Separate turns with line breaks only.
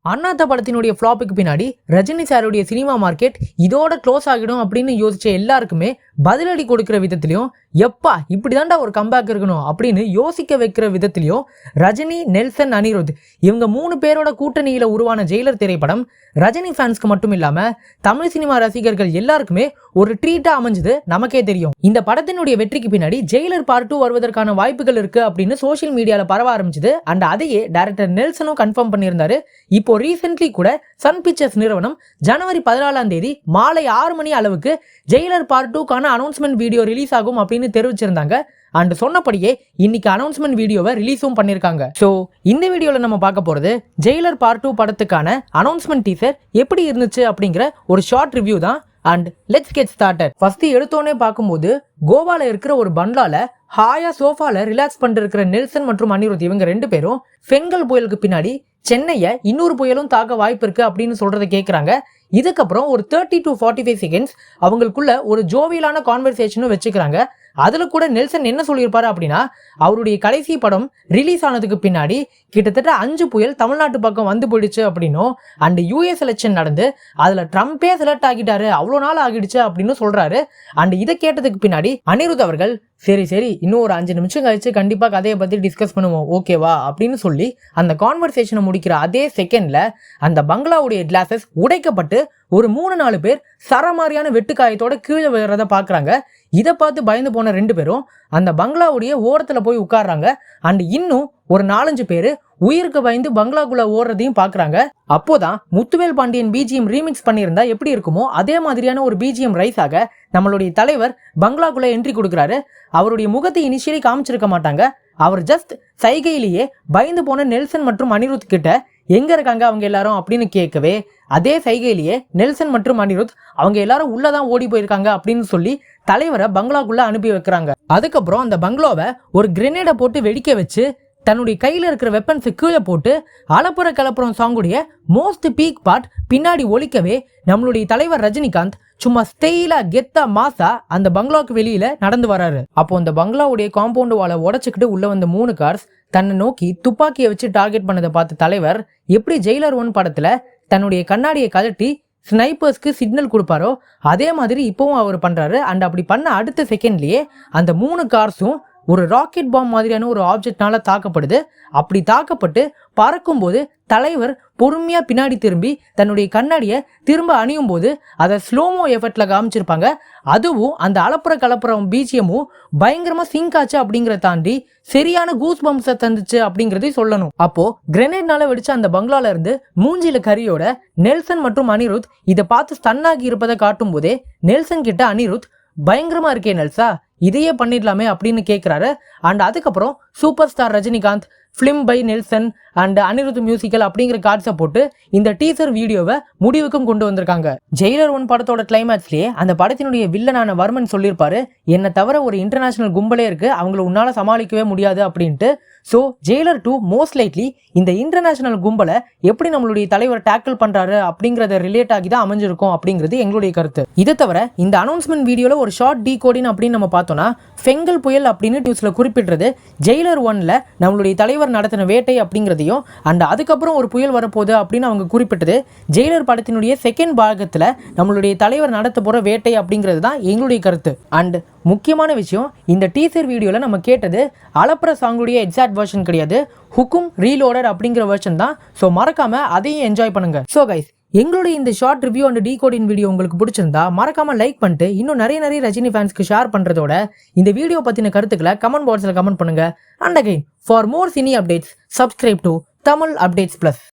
அண்ணாத்த படத்தினுடைய ஃப்ளாப்புக்கு பின்னாடி ரஜினி சாருடைய சினிமா மார்க்கெட் இதோட க்ளோஸ் ஆகிடும் அப்படின்னு யோசிச்ச எல்லாருக்குமே பதிலடி கொடுக்கிற விதத்திலையும் எப்பா இப்படிதான்டா ஒரு கம்பேக் இருக்கணும் அப்படின்னு யோசிக்க வைக்கிற விதத்திலையும் ரஜினி, நெல்சன், அனிருத் இவங்க 3 பேரோட கூட்டணியில உருவான ஜெயிலர் திரைப்படம் ரஜினி ஃபேன்ஸ்க்கு மட்டும் இல்லாம தமிழ் சினிமா ரசிகர்கள் எல்லாருக்குமே ஒரு ட்ரீட்டா அமைஞ்சது நமக்கே தெரியும். இந்த படத்தினுடைய வெற்றிக்கு பின்னாடி ஜெயிலர் பார்ட் 2 வருவதற்கான வாய்ப்புகள் இருக்கு அப்படின்னு சோசியல் மீடியால பரவ ஆரம்பிச்சது. அண்ட் அதையே டைரக்டர் நெல்சனும் கன்ஃபார்ம் பண்ணியிருந்தாரு. இப்போ ரீசென்ட்லி கூட சன் பிக்சர்ஸ் நிறுவனம் ஜனவரி 14ஆம் தேதி மாலை 6 மணி அளவுக்கு ஜெயிலர் பார்ட் 2க்கான அனௌன்ஸ்மெண்ட் வீடியோ ரிலீஸ் ஆகும் அப்படின்னு தெரிவிச்சிருந்தாங்க. அண்ட் சொன்னபடியே இன்னைக்கு அனௌன்ஸ்மெண்ட் வீடியோவை ரிலீஸும் பண்ணிருக்காங்க. சோ இந்த வீடியோல நம்ம பார்க்க போறது ஜெயிலர் பார்ட் 2 படத்துக்கான அனௌன்ஸ்மெண்ட் டீசர் எப்படி இருந்துச்சு அப்படிங்கிற ஒரு ஷார்ட் ரிவ்யூ தான். And let's get started. First எடுத்தோன்னே பார்க்கும்போது கோவால இருக்கிற ஒரு பங்களால ஹாயா சோஃபால ரிலாக்ஸ் பண்ணிட்டு இருக்கிற நெல்சன் மற்றும் அனிருத் இவங்க 2 பேரும் பெங்கல் புயலுக்கு பின்னாடி சென்னையை இன்னொரு புயலும் தாக்க வாய்ப்பு இருக்கு அப்படின்னு சொல்றதை கேட்குறாங்க. இதுக்கப்புறம் ஒரு 30 to 45 செகண்ட்ஸ் அவங்களுக்குள்ள ஒரு ஜோவியலான கான்வர்சேஷனும் வச்சுக்கிறாங்க. அதுல கூட நெல்சன் என்ன சொல்லியிருப்பாரு அப்படின்னா, அவருடைய கடைசி படம் ரிலீஸ் ஆனதுக்கு பின்னாடி கிட்டத்தட்ட 5 புயல் தமிழ்நாட்டு பக்கம் வந்து போயிடுச்சு அப்படின்னும், அண்ட் யூஎஸ் எலெக்ஷன் நடந்து அதுல ட்ரம்பே செலக்ட் ஆகிட்டாரு, அவ்வளோ நாள் ஆகிடுச்சு அப்படின்னு சொல்றாரு. அண்ட் இதை கேட்டதுக்கு பின்னாடி அனிருத் அவர்கள் சரி இன்னும் ஒரு 5 நிமிஷம் கழிச்சு கண்டிப்பா கதையை பத்தி டிஸ்கஸ் பண்ணுவோம் ஓகேவா அப்படின்னு சொல்லி அந்த கான்வர்சேஷனை முடிக்கிற அதே செகண்ட்ல அந்த பங்களாவுடைய கிளாஸஸ் உடைக்கப்பட்டு ஒரு 3-4 பேர் சரமாரியான வெட்டுக்காயத்தோட கீழே விழுறத பாக்குறாங்க. இதை பார்த்து பயந்து போன 2 பேரும் அந்த பங்களாவுடைய ஓரத்துல போய் உட்கார்றாங்க. அண்ட் இன்னும் ஒரு 4-5 பேரு உயிருக்கு பயந்து பங்களாக்குள்ள ஓடுறதையும் பாக்குறாங்க. அப்போதான் முத்துவேல் பாண்டியன் பிஜிஎம் ரீமிக்ஸ் பண்ணியிருந்தா எப்படி இருக்குமோ அதே மாதிரியான ஒரு பிஜிஎம் ரைஸ் ஆக நம்மளுடைய தலைவர் பங்களாக்குள்ள என்ட்ரி கொடுக்குறாரு. அவருடைய முகத்தை இனிஷியலி காமிச்சிருக்க மாட்டாங்க. அவர் ஜஸ்ட் சைகையிலேயே பயந்து போன நெல்சன் மற்றும் அனிருத் கிட்ட எங்க இருக்காங்க அவங்க எல்லாரும் அப்படின்னு கேட்கவே அதே சைகையிலேயே நெல்சன் மற்றும் அனிருத் அவங்க எல்லாரும் உள்ளதான் ஓடி போயிருக்காங்க அப்படின்னு சொல்லி தலைவரை பங்களாக்குள்ள அனுப்பி வைக்கிறாங்க. அதுக்கப்புறம் அந்த பங்களாவை ஒரு கிரெனேடை போட்டு வெடிக்க வச்சு தன்னுடைய கையில இருக்கிற வெப்பன்ஸை கீழே போட்டு அலப்புற கலப்புறம் சாங்குடைய மோஸ்ட் பீக் பார்ட் பின்னாடி ஒலிக்கவே நம்மளுடைய தலைவர் ரஜினிகாந்த் சும்மா ஸ்டைலா கெத்தா மாசா அந்த பங்களாவுக்கு வெளியில நடந்து வராரு. அப்போ அந்த பங்களாவுடைய காம்பவுண்ட் வாலை உடைச்சுக்கிட்டு உள்ள வந்த 3 கார்ஸ் தன்னை நோக்கி துப்பாக்கியை வச்சு டார்கெட் பண்ணதை பார்த்த தலைவர் எப்படி ஜெயிலர் 1 படத்துல தன்னுடைய கண்ணாடியை கழட்டி ஸ்னைப்பர்ஸ்க்கு சிக்னல் கொடுப்பாரோ அதே மாதிரி இப்பவும் அவர் பண்றாரு. அண்ட் அப்படி பண்ண அடுத்த செகண்ட்லயே அந்த 3 கார்ஸும் ஒரு ராக்கெட் பாம் மாதிரியான ஒரு ஆப்ஜெக்ட்னால தாக்கப்படுது. அப்படி தாக்கப்பட்டு பறக்கும்போது தலைவர் பொறுமையா பின்னாடி திரும்பி தன்னுடைய கண்ணாடியை திரும்ப அணியும் போது அதை ஸ்லோமோ எஃபெக்ட்ல காமிச்சிருப்பாங்க. அதுவும் அந்த அலப்புற கலப்புறம் பிஜிஎமும் பயங்கரமா சிங்க் ஆச்சு அப்படிங்கறத தாண்டி சரியான கூஸ் பம்ப்ஸை தந்துச்சு அப்படிங்கறதை சொல்லணும். அப்போ கிரெனேட்னால வெடிச்ச அந்த பங்களால இருந்து மூஞ்சில கரியோட நெல்சன் மற்றும் அனிருத் இதை பார்த்து ஸ்டன் ஆகி இருப்பதை காட்டும் போதே நெல்சன் கிட்ட அனிருத் பயங்கரமா இருக்கே நெல்சா, இதையே பண்ணிடலாமே அப்படின்னு கேட்கிறாரு. அண்ட் அதுக்கப்புறம் super star Rajinikanth, film by Nelson and Anirudh musical அப்படிங்கிற கார்ட்ஸை போட்டு இந்த டீசர் வீடியோவை முடிவுக்கும் கொண்டு வந்திருக்காங்க. ஜெயிலர் 1 படத்தோட கிளைமேக்ஸ்லயே அந்த படத்தினுடைய வில்லனான வர்மன் சொல்லியிருப்பாரு, என்னை தவிர ஒரு இன்டர்நேஷனல் கும்பலே இருக்கு, அவங்கள உன்னால சமாளிக்கவே முடியாது அப்படின்ட்டு. ஸோ ஜெயிலர் 2 மோஸ்ட் லைட்லி இந்த இன்டர்நேஷனல் கும்பலை எப்படி நம்மளுடைய தலைவர் டேக்கிள் பண்றாரு அப்படிங்கறத ரிலேட் ஆகி தான் அமைஞ்சிருக்கும் அப்படிங்கிறது எங்களுடைய கருத்து. இதை தவிர இந்த அனௌன்ஸ்மெண்ட் வீடியோல ஒரு ஷார்ட் டீகோடிங் அப்படின்னு நம்ம பார்த்தோம்னா பெங்கல் புயல் அப்படின்னு நியூஸ்ல குறிப்பிடுறது ஜெயிலர் 1ல நம்மளுடைய தலைவர் நடத்தின வேட்டை அப்படிங்கிறதையும், அண்ட் அதுக்கப்புறம் ஒரு புயல் வரப்போகுது அப்படின்னு அவங்க குறிப்பிட்டது ஜெயிலர் படத்தினுடைய செகண்ட் பாகத்துல நம்மளுடைய தலைவர் நடத்த போற வேட்டை அப்படிங்கிறது தான் எங்களுடைய கருத்து. அண்ட் முக்கியமான விஷயம், இந்த டீசர் வீடியோல நம்ம கேட்டது அலப்புற சாங்குடைய எக்ஸாக்ட் வெர்ஷன் கிடையாது, ஹுக்கும் ரீலோடட் அப்படிங்கிற வெர்ஷன் தான். ஸோ மறக்காம அதையும் என்ஜாய் பண்ணுங்க. ஸோ கைஸ், எங்களுடைய இந்த short review and decoding video உங்களுக்கு பிடிச்சிருந்தா மறக்காம லைக் பண்ணிட்டு இன்னும் நிறைய ரஜினி ஃபேன்ஸ்க்கு ஷேர் பண்றதோட இந்த வீடியோ பத்தின கருத்துக்களை கமெண்ட் பாக்ஸ்ல கமெண்ட் பண்ணுங்க. And again for more cine updates subscribe to Tamil updates plus.